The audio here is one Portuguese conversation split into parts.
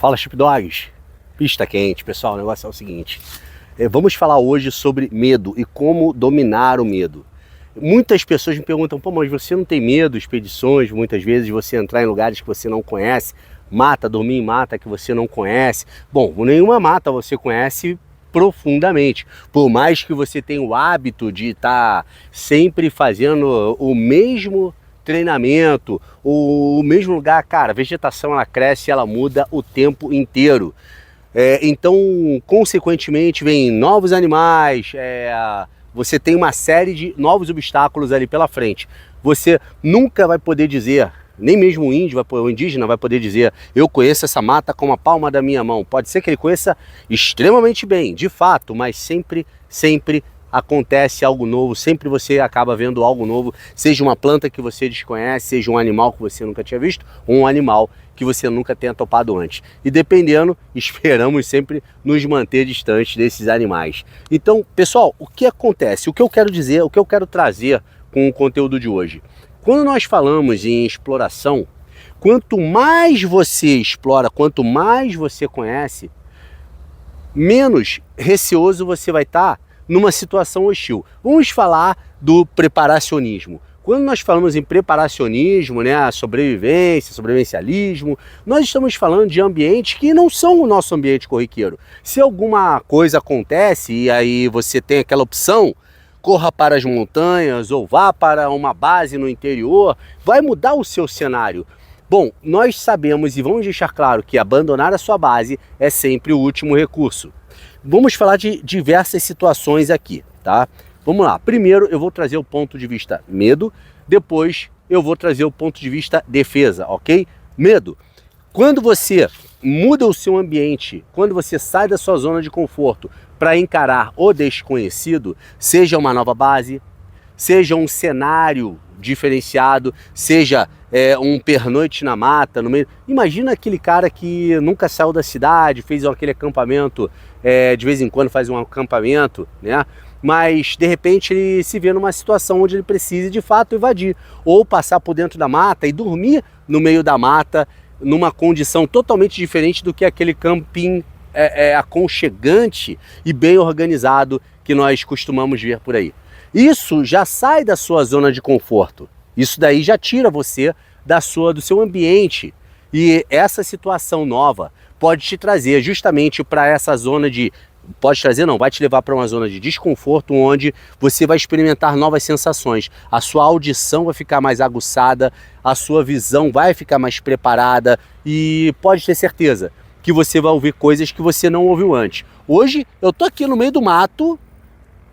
Fala, Sheepdogs. Pista quente, pessoal. O negócio é o seguinte. Vamos falar hoje sobre medo e como dominar o medo. Muitas pessoas me perguntam, pô, mas você não tem medo, expedições, muitas vezes você entrar em lugares que você não conhece, mata, dormir em mata que você não conhece. Bom, nenhuma mata você conhece profundamente. Por mais que você tenha o hábito de estar sempre fazendo o mesmo treinamento, o mesmo lugar, cara, a vegetação ela cresce e ela muda o tempo inteiro. Então, consequentemente, vem novos animais, você tem uma série de novos obstáculos ali pela frente. Você nunca vai poder dizer, nem mesmo o indígena vai poder dizer, eu conheço essa mata com a palma da minha mão. Pode ser que ele conheça extremamente bem, de fato, mas sempre acontece algo novo, sempre você acaba vendo algo novo, seja uma planta que você desconhece, seja um animal que você nunca tinha visto, ou um animal que você nunca tenha topado antes. E dependendo, esperamos sempre nos manter distantes desses animais. Então, pessoal, o que acontece? O que eu quero dizer, o que eu quero trazer com o conteúdo de hoje? Quando nós falamos em exploração, quanto mais você explora, quanto mais você conhece, menos receoso você vai estar numa situação hostil. Vamos falar do preparacionismo. Quando nós falamos em preparacionismo, né, sobrevivência, sobrevivencialismo, nós estamos falando de ambientes que não são o nosso ambiente corriqueiro. Se alguma coisa acontece e aí você tem aquela opção, corra para as montanhas ou vá para uma base no interior, vai mudar o seu cenário. Bom, nós sabemos e vamos deixar claro que abandonar a sua base é sempre o último recurso. Vamos falar de diversas situações aqui, tá? Vamos lá. Primeiro eu vou trazer o ponto de vista medo, depois eu vou trazer o ponto de vista defesa, ok? Medo. Quando você muda o seu ambiente, quando você sai da sua zona de conforto para encarar o desconhecido, seja uma nova base, seja um cenário diferenciado, seja um pernoite na mata, no meio. Imagina aquele cara que nunca saiu da cidade, fez aquele acampamento, de vez em quando faz um acampamento, né? Mas de repente ele se vê numa situação onde ele precise de fato invadir, ou passar por dentro da mata e dormir no meio da mata, numa condição totalmente diferente do que aquele camping aconchegante e bem organizado que nós costumamos ver por aí. Isso já sai da sua zona de conforto. Isso daí já tira você do seu ambiente. E essa situação nova pode te trazer justamente para essa zona de... Pode trazer não, vai te levar para uma zona de desconforto onde você vai experimentar novas sensações. A sua audição vai ficar mais aguçada, a sua visão vai ficar mais preparada e pode ter certeza que você vai ouvir coisas que você não ouviu antes. Hoje eu tô aqui no meio do mato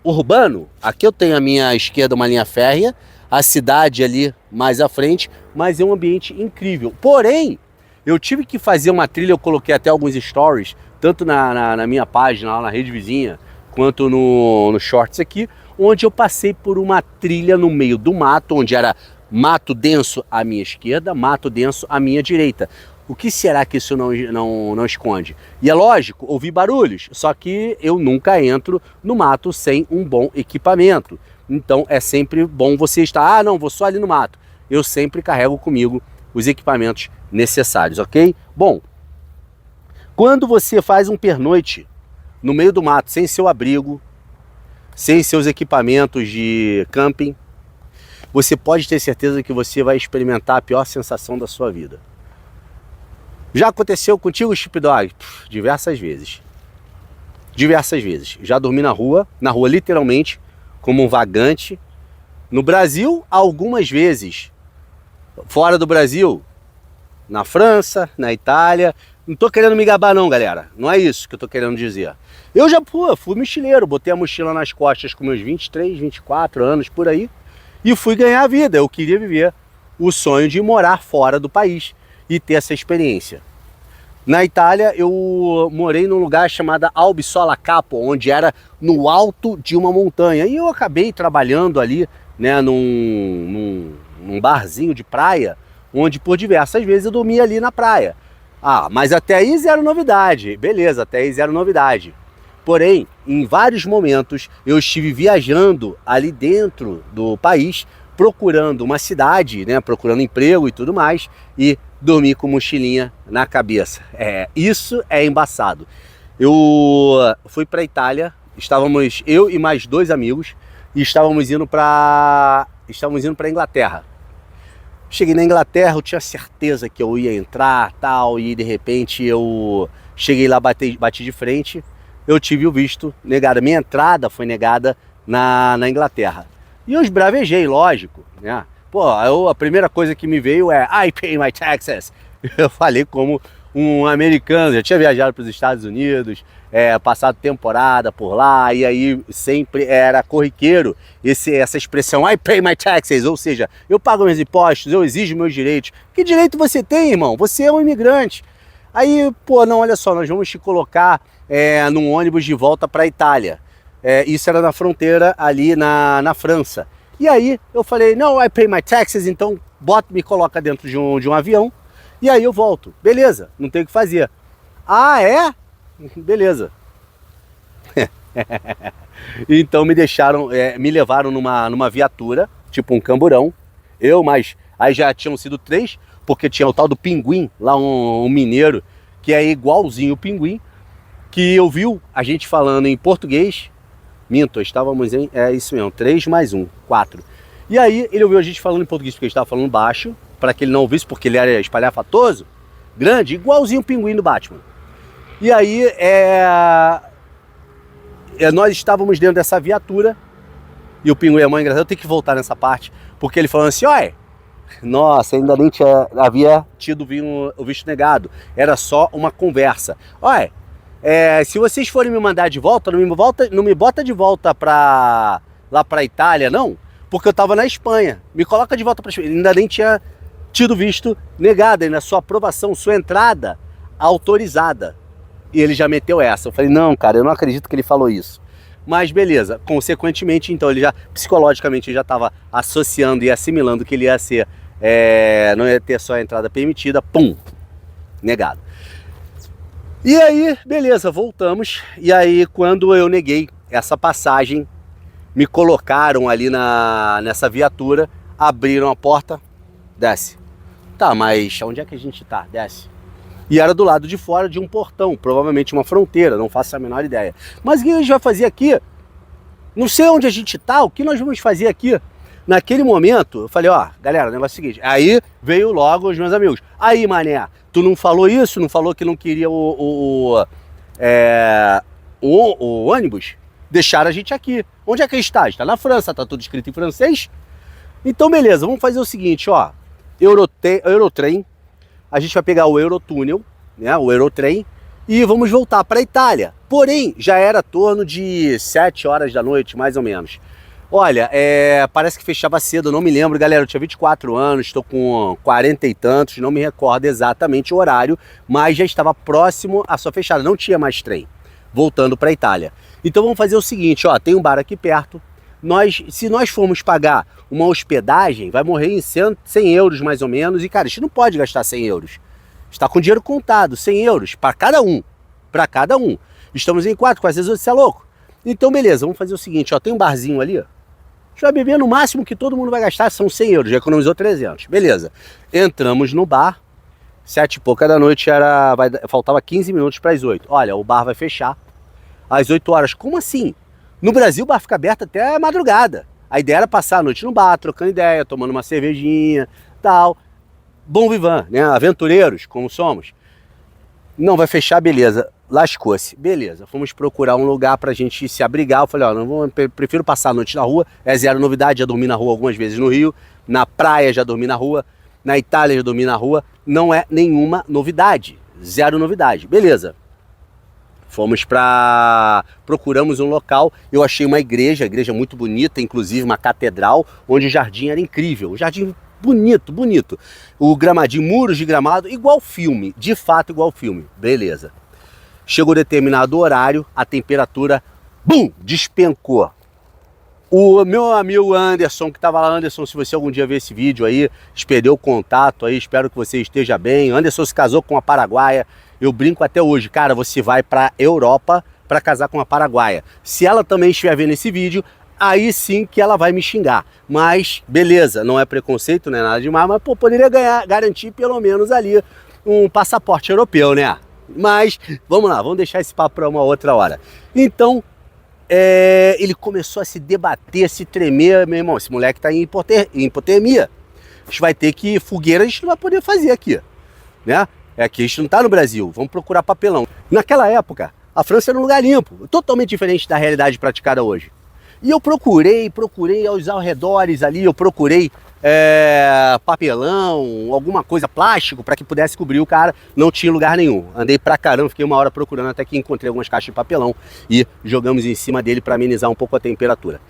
urbano, aqui eu tenho à minha esquerda uma linha férrea, a cidade ali mais à frente, mas é um ambiente incrível. Porém, eu tive que fazer uma trilha, eu coloquei até alguns stories, tanto na minha página, lá na rede vizinha, quanto no shorts aqui, onde eu passei por uma trilha no meio do mato, onde era mato denso à minha esquerda, mato denso à minha direita. O que será que isso não esconde? E é lógico, ouvi barulhos, só que eu nunca entro no mato sem um bom equipamento. Então é sempre bom você estar, não, vou só ali no mato. Eu sempre carrego comigo os equipamentos necessários, ok? Bom, quando você faz um pernoite no meio do mato, sem seu abrigo, sem seus equipamentos de camping, você pode ter certeza que você vai experimentar a pior sensação da sua vida. Já aconteceu contigo, Sheepdog? Diversas vezes. Diversas vezes. Já dormi na rua literalmente, como um vagante. No Brasil, algumas vezes. Fora do Brasil, na França, na Itália. Não tô querendo me gabar não, galera. Não é isso que eu tô querendo dizer. Eu já fui mochileiro, botei a mochila nas costas com meus 23, 24 anos, por aí. E fui ganhar a vida. Eu queria viver o sonho de morar fora do país e ter essa experiência. Na Itália eu morei num lugar chamado Albisola Capo, onde era no alto de uma montanha. E eu acabei trabalhando ali, né, num barzinho de praia, onde por diversas vezes eu dormia ali na praia. Ah, mas até aí zero novidade. Beleza, até aí zero novidade. Porém, em vários momentos eu estive viajando ali dentro do país, procurando uma cidade, né, procurando emprego e tudo mais, e dormir com mochilinha na cabeça. Isso é embaçado. Eu fui para Itália, estávamos eu e mais 2 amigos e estávamos indo para Inglaterra. Cheguei na Inglaterra, eu tinha certeza que eu ia entrar, tal, e de repente eu cheguei lá, bati de frente, eu tive o visto negado. Minha entrada foi negada na Inglaterra. E eu esbravejei, lógico, né? Pô, a primeira coisa que me veio é I pay my taxes. Eu falei como um americano, já tinha viajado para os Estados Unidos, passado temporada por lá, e aí sempre era corriqueiro essa expressão I pay my taxes, ou seja, eu pago meus impostos, eu exijo meus direitos. Que direito você tem, irmão? Você é um imigrante. Aí, pô, não, olha só, nós vamos te colocar num ônibus de volta para a Itália. Isso era na fronteira ali na França. E aí eu falei, não, I pay my taxes, então me coloca dentro de um avião, e aí eu volto. Beleza, não tem o que fazer. Ah, é? Beleza. Então me levaram numa viatura, tipo um camburão. Aí já tinham sido 3, porque tinha o tal do Pinguim, lá um mineiro, que é igualzinho o Pinguim, que ouviu a gente falando em português. Minto, estávamos em, isso mesmo, 3 mais 1, 4. E aí ele ouviu a gente falando em português, porque a gente estava falando baixo, para que ele não ouvisse, porque ele era espalhafatoso, grande, igualzinho o Pinguim do Batman. E aí nós estávamos dentro dessa viatura, e o Pinguim é mó engraçado, eu tenho que voltar nessa parte, porque ele falando assim, olha, nossa, ainda nem havia tido o visto negado, era só uma conversa. Olha, se vocês forem me mandar de volta, não me bota de volta lá pra Itália, não, porque eu tava na Espanha. Me coloca de volta pra Espanha. Ele ainda nem tinha tido visto negado, ainda sua aprovação, sua entrada autorizada. E ele já meteu essa. Eu falei, não, cara, eu não acredito que ele falou isso. Mas beleza, consequentemente, então ele já, psicologicamente, já estava associando e assimilando que ele ia ser, não ia ter só a entrada permitida, pum, negado. E aí, beleza, voltamos. E aí, quando eu neguei essa passagem, me colocaram ali nessa viatura, abriram a porta, desce. Tá, mas onde é que a gente tá? Desce. E era do lado de fora de um portão, provavelmente uma fronteira, não faço a menor ideia. Mas o que a gente vai fazer aqui? Não sei onde a gente tá, o que nós vamos fazer aqui? Naquele momento, eu falei, ó, galera, o negócio é o seguinte. Aí veio logo os meus amigos. Aí, mané, tu não falou isso? Não falou que não queria o ônibus? Deixaram a gente aqui. Onde é que a gente está? Está na França, tá tudo escrito em francês. Então, beleza, vamos fazer o seguinte, ó. Eurotrem, a gente vai pegar o Eurotúnel, né, o Eurotrem, e vamos voltar para a Itália. Porém, já era torno de 7 horas da noite, mais ou menos. Olha, parece que fechava cedo, não me lembro, galera, eu tinha 24 anos, estou com 40 e tantos, não me recordo exatamente o horário, mas já estava próximo à sua fechada, não tinha mais trem, voltando para a Itália. Então vamos fazer o seguinte, ó, tem um bar aqui perto, se nós formos pagar uma hospedagem, vai morrer em 100 euros mais ou menos, e cara, a gente não pode gastar 100 euros, está com dinheiro contado, 100 euros para cada um, estamos em 4, quase às vezes você é louco. Então beleza, vamos fazer o seguinte, ó, tem um barzinho ali, ó. A gente vai beber no máximo que todo mundo vai gastar, são 100 euros, já economizou 300, beleza. Entramos no bar, 7 e pouca da noite, faltava 15 minutos para as 8. Olha, o bar vai fechar às 8 horas. Como assim? No Brasil o bar fica aberto até a madrugada. A ideia era passar a noite no bar, trocando ideia, tomando uma cervejinha, tal. Bom vivan, né? Aventureiros, como somos. Não, vai fechar, beleza. Lascou-se, beleza. Fomos procurar um lugar pra gente se abrigar. Eu falei, ó, prefiro passar a noite na rua. É zero novidade, já dormi na rua algumas vezes no Rio. Na praia já dormi na rua. Na Itália já dormi na rua. Não é nenhuma novidade. Zero novidade. Beleza. Procuramos um local. Eu achei uma igreja muito bonita, inclusive uma catedral, onde o jardim era incrível. O jardim bonito. O gramadinho, muros de gramado, igual filme. De fato, igual filme. Beleza. Chegou determinado horário, a temperatura, bum, despencou. O meu amigo Anderson, que estava lá, Anderson, se você algum dia ver esse vídeo aí, perdeu o contato aí, espero que você esteja bem. Anderson se casou com uma paraguaia, eu brinco até hoje, cara, você vai para Europa para casar com uma paraguaia. Se ela também estiver vendo esse vídeo, aí sim que ela vai me xingar. Mas, beleza, não é preconceito, não é nada demais, mas pô, poderia garantir pelo menos ali um passaporte europeu, né? Mas, vamos lá, vamos deixar esse papo para uma outra hora. Então, ele começou a se debater, a se tremer, meu irmão, esse moleque tá em hipotermia. A gente vai ter que, fogueira a gente não vai poder fazer aqui, né? Aqui a gente não tá no Brasil, vamos procurar papelão. Naquela época, a França era um lugar limpo, totalmente diferente da realidade praticada hoje. E eu procurei aos arredores ali, eu procurei papelão, alguma coisa, plástico, para que pudesse cobrir o cara, não tinha lugar nenhum. Andei pra caramba, fiquei uma hora procurando até que encontrei algumas caixas de papelão e jogamos em cima dele para amenizar um pouco a temperatura.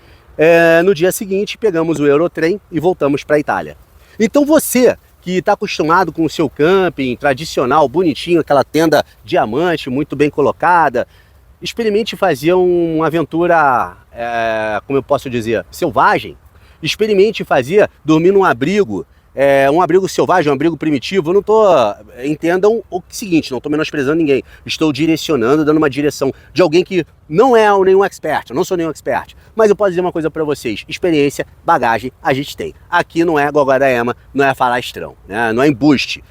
No dia seguinte, pegamos o Eurotrem e voltamos para a Itália. Então você que está acostumado com o seu camping tradicional, bonitinho, aquela tenda diamante, muito bem colocada, experimente fazer uma aventura, como eu posso dizer, selvagem. Experimente fazer, dormir num abrigo, um abrigo selvagem, um abrigo primitivo. Eu não tô, entendam o seguinte, não estou menosprezando ninguém. Estou direcionando, dando uma direção de alguém que não é nenhum expert, eu não sou nenhum expert. Mas eu posso dizer uma coisa para vocês, experiência, bagagem, a gente tem. Aqui não é Gogaraema, não é falastrão, né? Não é embuste.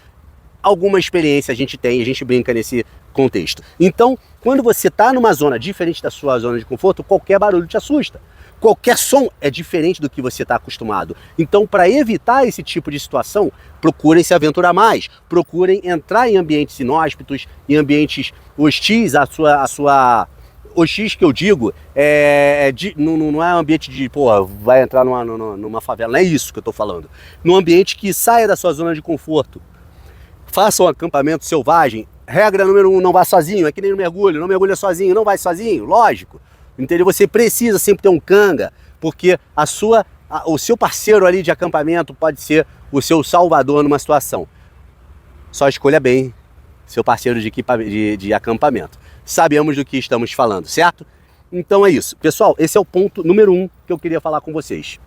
Alguma experiência a gente tem, a gente brinca nesse contexto. Então, quando você está numa zona diferente da sua zona de conforto, qualquer barulho te assusta. Qualquer som é diferente do que você está acostumado. Então, para evitar esse tipo de situação, procurem se aventurar mais. Procurem entrar em ambientes inóspitos, em ambientes hostis hostis que eu digo, não é um ambiente de, pô, vai entrar numa favela, não é isso que eu estou falando. Num ambiente que saia da sua zona de conforto. Faça um acampamento selvagem. Regra número 1, não vá sozinho, é que nem no mergulho, não mergulha sozinho, não vai sozinho, lógico. Entendeu? Você precisa sempre ter um canga, porque o seu parceiro ali de acampamento pode ser o seu salvador numa situação. Só escolha bem seu parceiro de acampamento. Sabemos do que estamos falando, certo? Então é isso. Pessoal, esse é o ponto número 1 que eu queria falar com vocês.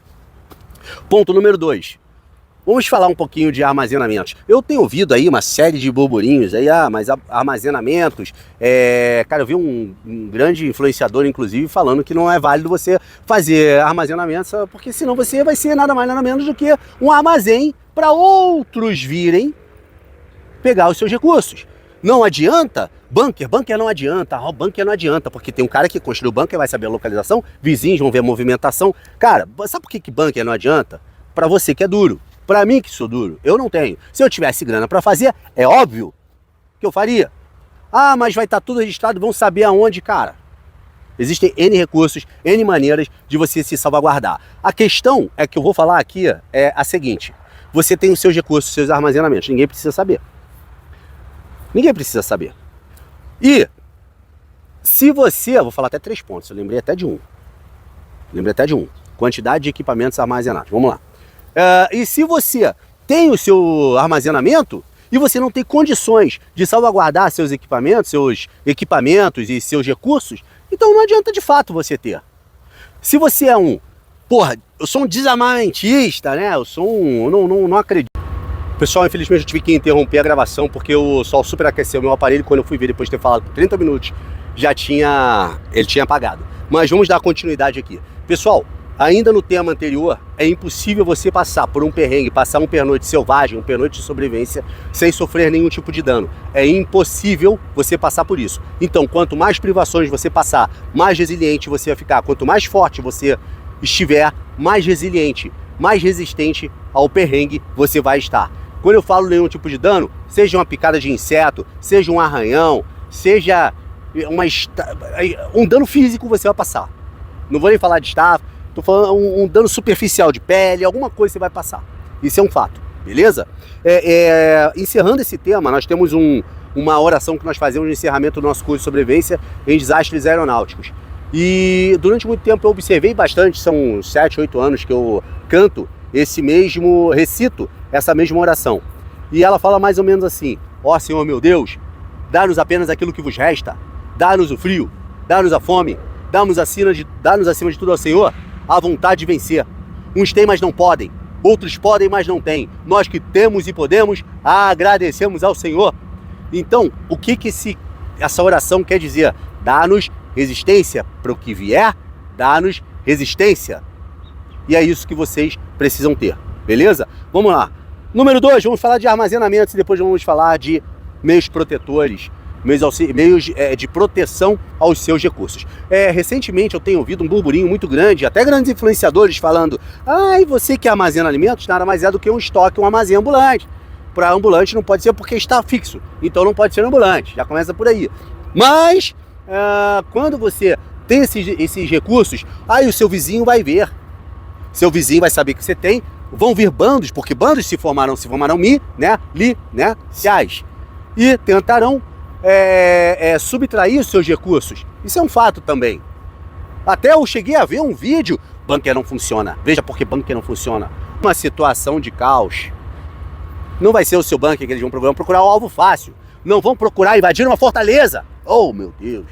Ponto número 2. Vamos falar um pouquinho de armazenamentos. Eu tenho ouvido aí uma série de burburinhos aí, mas armazenamentos, cara, eu vi um grande influenciador, inclusive, falando que não é válido você fazer armazenamentos, porque senão você vai ser nada mais nada menos do que um armazém para outros virem pegar os seus recursos. Não adianta, bunker não adianta, bunker não adianta, porque tem um cara que construiu o bunker, vai saber a localização, vizinhos vão ver a movimentação. Cara, sabe por que bunker não adianta? Para você que é duro. Para mim que sou duro, eu não tenho. Se eu tivesse grana para fazer, é óbvio que eu faria. Ah, mas vai estar tudo registrado, vão saber aonde, cara. Existem N recursos, N maneiras de você se salvaguardar. A questão é que eu vou falar aqui é a seguinte. Você tem os seus recursos, os seus armazenamentos, ninguém precisa saber. Ninguém precisa saber. E se você, eu vou falar até 3 pontos, eu lembrei até de um. Quantidade de equipamentos armazenados, vamos lá. E se você tem o seu armazenamento e você não tem condições de salvaguardar seus equipamentos e seus recursos, então não adianta de fato você ter. Se você é eu sou um desarmamentista, né? Não acredito. Pessoal, infelizmente eu tive que interromper a gravação porque o sol superaqueceu meu aparelho. Quando eu fui ver, depois de ter falado por 30 minutos, ele tinha apagado. Mas vamos dar continuidade aqui. Pessoal, ainda no tema anterior, é impossível você passar por um perrengue, passar um pernoite selvagem, um pernoite de sobrevivência, sem sofrer nenhum tipo de dano. É impossível você passar por isso. Então, quanto mais privações você passar, mais resiliente você vai ficar. Quanto mais forte você estiver, mais resiliente, mais resistente ao perrengue você vai estar. Quando eu falo nenhum tipo de dano, seja uma picada de inseto, seja um arranhão, seja um dano físico você vai passar. Não vou nem falar de estafa, tô falando um dano superficial de pele, alguma coisa você vai passar. Isso é um fato, beleza? Encerrando esse tema, nós temos uma oração que nós fazemos no encerramento do nosso curso de sobrevivência em desastres aeronáuticos. E durante muito tempo eu observei bastante, são 7, 8 anos que eu recito essa mesma oração. E ela fala mais ou menos assim: ó Senhor meu Deus, dá-nos apenas aquilo que vos resta, dá-nos o frio, dá-nos a fome, dá-nos acima de tudo ao Senhor a vontade de vencer. Uns têm, mas não podem. Outros podem, mas não têm. Nós que temos e podemos, agradecemos ao Senhor. Então, o que essa oração quer dizer? Dá-nos resistência para o que vier, dá-nos resistência. E é isso que vocês precisam ter, beleza? Vamos lá. Número 2, vamos falar de armazenamentos e depois vamos falar de meios protetores, meios de proteção aos seus recursos. Recentemente eu tenho ouvido um burburinho muito grande, até grandes influenciadores falando: e você que armazena alimentos, nada mais é do que um estoque, um armazém ambulante. Para ambulante não pode ser porque está fixo, então não pode ser ambulante, já começa por aí. Mas, quando você tem esses recursos, aí o seu vizinho vai ver, seu vizinho vai saber que você tem, vão vir bandos, porque bandos se formarão ciais, e tentarão subtrair os seus recursos. Isso é um fato também. Até eu cheguei a ver um vídeo, bunker não funciona. Veja por que bunker não funciona. Uma situação de caos. Não vai ser o seu bunker que eles vão procurar o alvo fácil. Não vão procurar invadir uma fortaleza. Oh, meu Deus.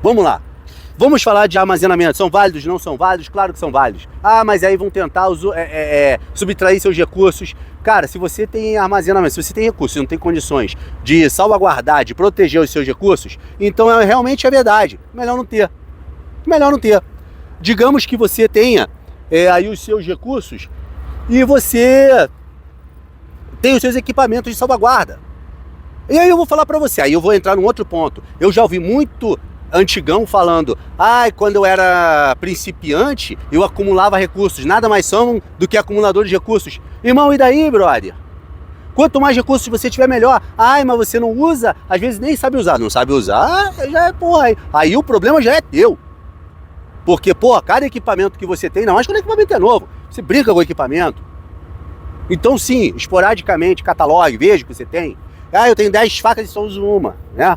Vamos lá. Vamos falar de armazenamento. São válidos? Não são válidos? Claro que são válidos. Mas aí vão tentar subtrair seus recursos. Cara, se você tem armazenamento, se você tem recursos, não tem condições de salvaguardar, de proteger os seus recursos, então realmente é verdade. Melhor não ter. Melhor não ter. Digamos que você tenha aí os seus recursos e você tem os seus equipamentos de salvaguarda. E aí eu vou falar pra você, aí eu vou entrar num outro ponto. Eu já ouvi muito antigão falando: quando eu era principiante, eu acumulava recursos. Nada mais são do que acumuladores de recursos. Irmão, e daí, brother? Quanto mais recursos você tiver, melhor. Mas você não usa, às vezes nem sabe usar. Não sabe usar, já é porra. Aí o problema já é teu. Porque, cada equipamento que você tem, não, mas quando o equipamento é novo, você brinca com o equipamento. Então sim, esporadicamente, catalogue, veja o que você tem. Eu tenho 10 facas e só uso uma, né?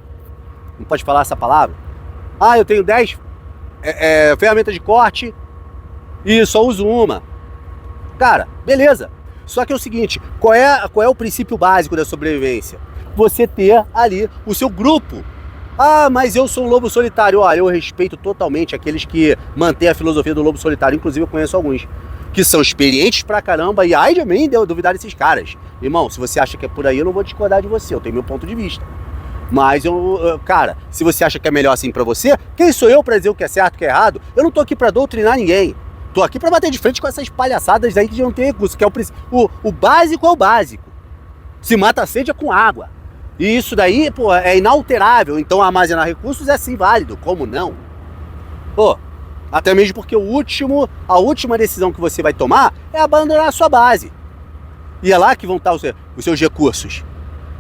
Não pode falar essa palavra. Eu tenho 10 ferramentas de corte e só uso uma. Cara, beleza. Só que é o seguinte, qual é o princípio básico da sobrevivência? Você ter ali o seu grupo. Mas eu sou um lobo solitário. Eu respeito totalmente aqueles que mantêm a filosofia do lobo solitário. Inclusive eu conheço alguns que são experientes pra caramba, e ai de mim duvidar desses caras. Irmão, se você acha que é por aí, eu não vou discordar de você, eu tenho meu ponto de vista. Mas, cara, se você acha que é melhor assim pra você, quem sou eu pra dizer o que é certo e o que é errado? Eu não tô aqui pra doutrinar ninguém. Tô aqui pra bater de frente com essas palhaçadas aí que não tem recurso, que é o básico é o básico. Se mata a sede é com água. E isso daí, é inalterável. Então armazenar recursos é sim válido, como não? Até mesmo porque a última decisão que você vai tomar é abandonar a sua base. E é lá que vão estar os seus recursos.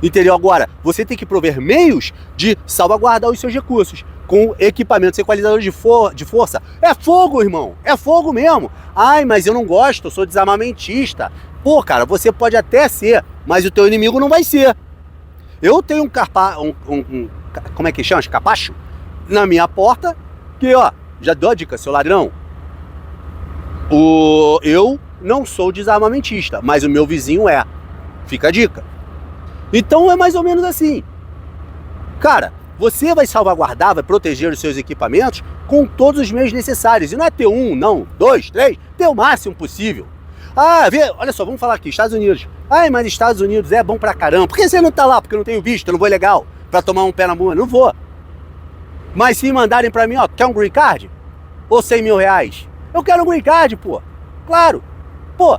Entendeu? Agora, você tem que prover meios de salvaguardar os seus recursos com equipamentos equalizadores de força. É fogo, irmão. É fogo mesmo. Mas eu não gosto, eu sou desarmamentista. Cara, você pode até ser, mas o teu inimigo não vai ser. Eu tenho como é que chama? Capacho? Na minha porta, que já dou a dica, seu ladrão. Eu não sou desarmamentista, mas o meu vizinho é. Fica a dica. Então é mais ou menos assim. Cara, você vai salvaguardar, vai proteger os seus equipamentos com todos os meios necessários. E não é ter um, não, 2, 3, ter o máximo possível. Olha só, vamos falar aqui, Estados Unidos. Mas Estados Unidos é bom pra caramba. Por que você não tá lá? Porque eu não tenho visto, eu não vou legal pra tomar um pé na bunda. Não vou. Mas se mandarem pra mim, quer um green card? Ou 100 mil reais? Eu quero um green card, Claro.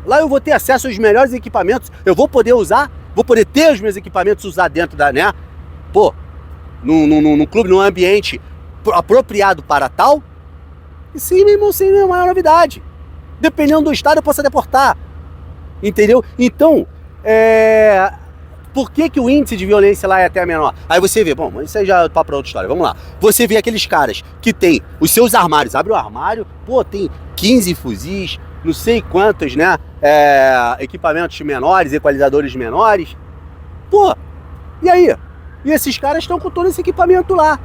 Lá eu vou ter acesso aos melhores equipamentos. Eu vou poder usar, vou poder ter os meus equipamentos usar dentro da, num clube, num ambiente apropriado para tal. E sim, meu irmão, sim, é a maior novidade. Dependendo do estado, eu posso deportar. Entendeu? Então, por que o índice de violência lá é até menor? Aí você vê, bom, isso aí já é papo pra outra história, vamos lá. Você vê aqueles caras que tem os seus armários, abre o armário, tem 15 fuzis, não sei quantos, equipamentos menores, equalizadores menores. E aí? E esses caras estão com todo esse equipamento lá.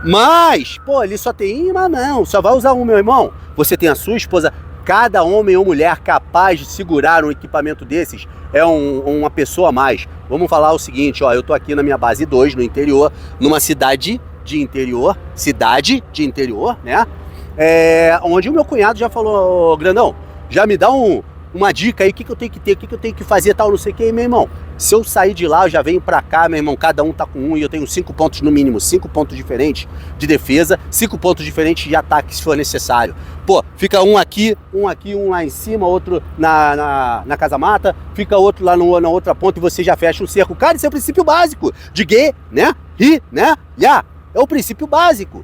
Mas, ele só tem uma, não, só vai usar um, meu irmão. Você tem a sua esposa. Cada homem ou mulher capaz de segurar um equipamento desses é uma pessoa a mais. Vamos falar o seguinte, eu tô aqui na minha base 2, no interior, numa cidade de interior, né? Onde o meu cunhado já falou: grandão, já me dá um uma dica aí, o que eu tenho que ter, o que eu tenho que fazer, tal, não sei o que, meu irmão. Se eu sair de lá, eu já venho pra cá, meu irmão, cada um tá com um e eu tenho 5 pontos no mínimo, 5 pontos diferentes de defesa, 5 pontos diferentes de ataque se for necessário. Pô, fica um aqui, um lá em cima, outro na casa-mata, fica outro lá na outra ponta e você já fecha um cerco. Cara, isso é o princípio básico de Ge, né, Ri, né, Ya. É o princípio básico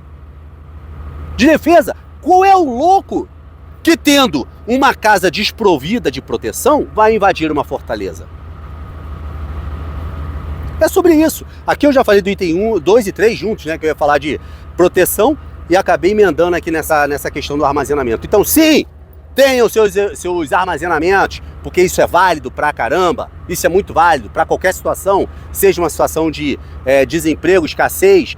de defesa. Qual é o louco que, tendo uma casa desprovida de proteção, vai invadir uma fortaleza? É sobre isso. Aqui eu já falei do item 1, 2 e 3 juntos, né? Que eu ia falar de proteção e acabei emendando aqui nessa questão do armazenamento. Então, sim, tenham seus armazenamentos, porque isso é válido pra caramba. Isso é muito válido para qualquer situação, seja uma situação de desemprego, escassez,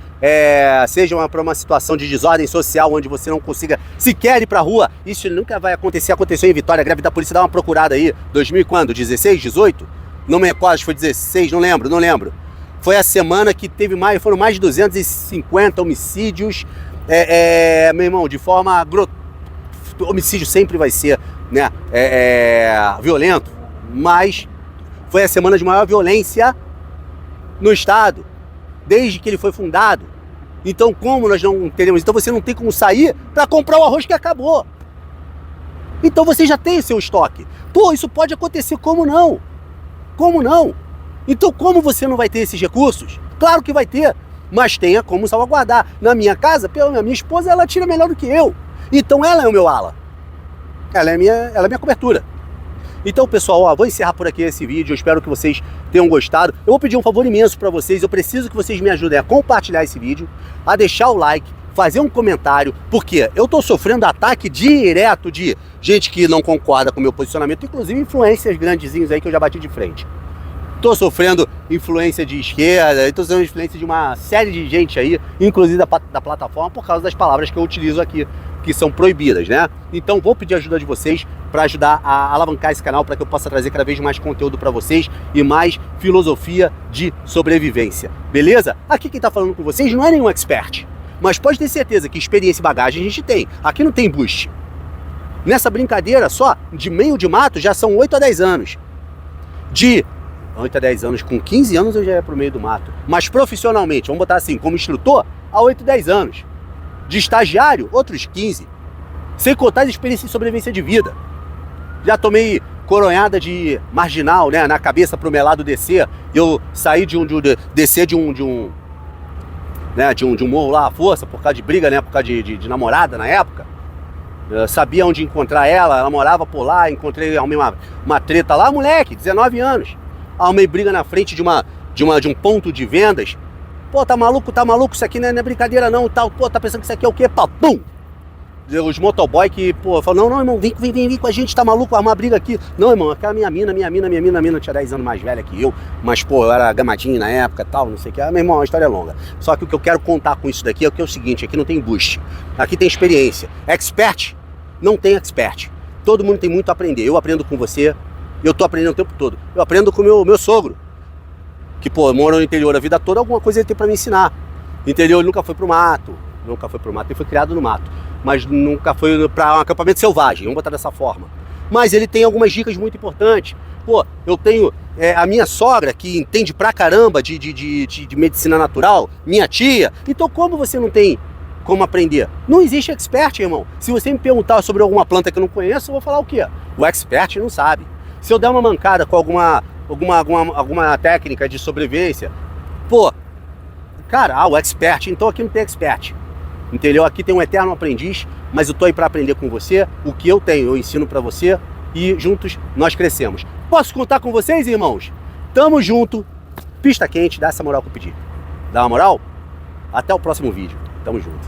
seja para uma situação de desordem social, onde você não consiga sequer ir pra rua. Isso nunca vai acontecer. Aconteceu em Vitória, a greve da polícia, dá uma procurada aí, 2000 e quando? 16, 18? Não me recordo, foi 16, não lembro. Foi a semana que foram mais de 250 homicídios, meu irmão, de forma homicídio sempre vai ser, né, violento, mas foi a semana de maior violência no estado, desde que ele foi fundado. Então como nós não teremos? Então você não tem como sair para comprar o arroz que acabou. Então você já tem seu estoque. Pô, isso pode acontecer, como não? Como não? Então como você não vai ter esses recursos? Claro que vai ter, mas tenha como salvaguardar. Na minha casa, a minha esposa, ela tira melhor do que eu. Então ela é o meu ala. Ela é minha cobertura. Então, pessoal, ó, vou encerrar por aqui esse vídeo. Eu espero que vocês tenham gostado. Eu vou pedir um favor imenso para vocês. Eu preciso que vocês me ajudem a compartilhar esse vídeo, a deixar o like, fazer um comentário, porque eu tô sofrendo ataque direto de gente que não concorda com o meu posicionamento, inclusive influências grandezinhos aí que eu já bati de frente. Tô sofrendo influência de esquerda, tô sofrendo influência de uma série de gente aí, inclusive da plataforma, por causa das palavras que eu utilizo aqui, que são proibidas, né? Então vou pedir ajuda de vocês para ajudar a alavancar esse canal, para que eu possa trazer cada vez mais conteúdo para vocês e mais filosofia de sobrevivência, beleza? Aqui quem tá falando com vocês não é nenhum expert, mas pode ter certeza que experiência e bagagem a gente tem. Aqui não tem boost. Nessa brincadeira só, de meio de mato, já são 8 a 10 anos. De 8 a 10 anos, com 15 anos eu já ia pro meio do mato. Mas profissionalmente, vamos botar assim, como instrutor, há 8 a 10 anos. De estagiário, outros 15. Sem contar as experiências de sobrevivência de vida. Já tomei coronhada de marginal, né, na cabeça pro melado descer. Eu saí descer de um morro lá à força, por causa de briga, né, por causa de namorada na época. Eu sabia onde encontrar ela morava por lá, arrumei uma treta lá, moleque, 19 anos. Arrumei briga na frente de um ponto de vendas. Pô, tá maluco, isso aqui não é brincadeira não, tal. Pô, tá pensando que isso aqui é o quê? Pum! Os motoboy que, pô, falam, não, irmão, vem com a gente, tá maluco, arrumar briga aqui. Não, irmão, aquela minha mina tinha 10 anos mais velha que eu, mas, pô, eu era gamadinho na época, tal, não sei o que. Meu irmão, a história é longa. Só que o que eu quero contar com isso daqui é o seguinte, aqui não tem boost, aqui tem experiência. Expert, não tem expert. Todo mundo tem muito a aprender. Eu aprendo com você, eu tô aprendendo o tempo todo. Eu aprendo com o meu sogro, que, pô, mora no interior a vida toda, alguma coisa ele tem pra me ensinar. Interior, ele nunca foi pro mato, ele foi criado no mato, mas nunca foi para um acampamento selvagem, vamos botar dessa forma. Mas ele tem algumas dicas muito importantes. Pô, eu tenho a minha sogra, que entende pra caramba de medicina natural, minha tia. Então como você não tem como aprender? Não existe expert, irmão. Se você me perguntar sobre alguma planta que eu não conheço, eu vou falar o quê? O expert não sabe. Se eu der uma mancada com alguma técnica de sobrevivência, pô, cara, o expert, então aqui não tem expert. Entendeu? Aqui tem um eterno aprendiz, mas eu tô aí para aprender com você. O que eu tenho, eu ensino para você e juntos nós crescemos. Posso contar com vocês, irmãos? Tamo junto. Pista quente, dá essa moral que eu pedi. Dá uma moral? Até o próximo vídeo. Tamo junto.